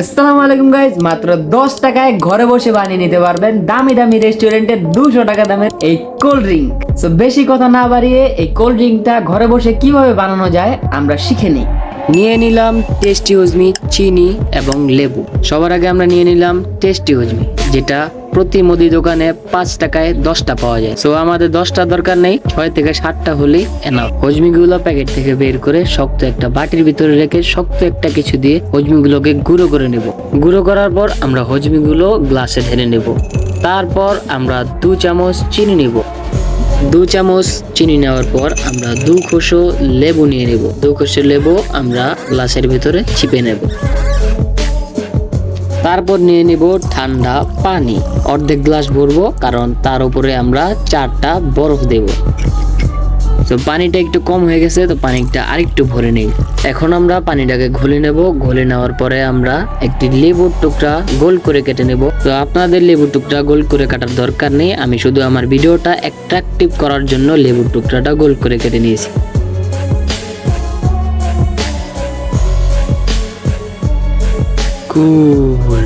আসসালামু আলাইকুম গাইজ, মাত্র 10 টাকায় ঘরে বসে বানিয়ে নিতে পারবেন দামি দামি রেস্টুরেন্টের 200 টাকা দামের এই কোল্ড ড্রিঙ্ক। সো বেশি কথা না বাড়িয়ে এই কোল্ড ড্রিঙ্কটা ঘরে বসে কিভাবে বানানো যায় আমরা শিখে নিই। নিয়ে নিলাম টেস্টি হজমি, চিনি এবং লেবু। সবার আগে আমরা নিয়ে নিলাম টেস্টি হজমি, যেটা প্রতি মুদি দোকানে 5 টাকায় 10টা পাওয়া যায়। সো আমাদের 10টা দরকার নেই, 6 থেকে 7টা হলেই এনাফ। হজমিগুলো প্যাকেট থেকে বের করে শক্ত একটা বাটির ভিতরে রেখে শক্ত একটা কিছু দিয়ে হজমিগুলোকে গুঁড়ো করে নেব। গুঁড়ো করার পর আমরা হজমিগুলো গ্লাসে ঢেলে নেব। তারপর আমরা 2 চামচ চিনি নেব। 2 চামচ চিনি নেওয়ার পর আমরা 2 কোষো লেবু নিয়ে নেব। 2 কোষো লেবু আমরা গ্লাসের ভিতরে চিপে নেব। তারপর নিয়ে নিব ঠান্ডা পানি, অর্ধেক গ্লাস ভরবো, কারণ তার উপরে আমরা 4টা বরফ দেব। তো পানিটা একটু কম হয়ে গেছে, তো পানিটা আরেকটু ভরে নেই। এখন আমরা পানিটাকে ঘুলে নেব। ঘুলে নেওয়ার পরে আমরা একটি লেবুর টুকরা গোল করে কেটে নেব। তো আপনাদের লেবুর টুকরা গোল করে কাটার দরকার নেই, আমি শুধু আমার ভিডিওটা অ্যাট্রাকটিভ করার জন্য লেবুর টুকরাটা গোল করে কেটে নিয়েছি। কুল।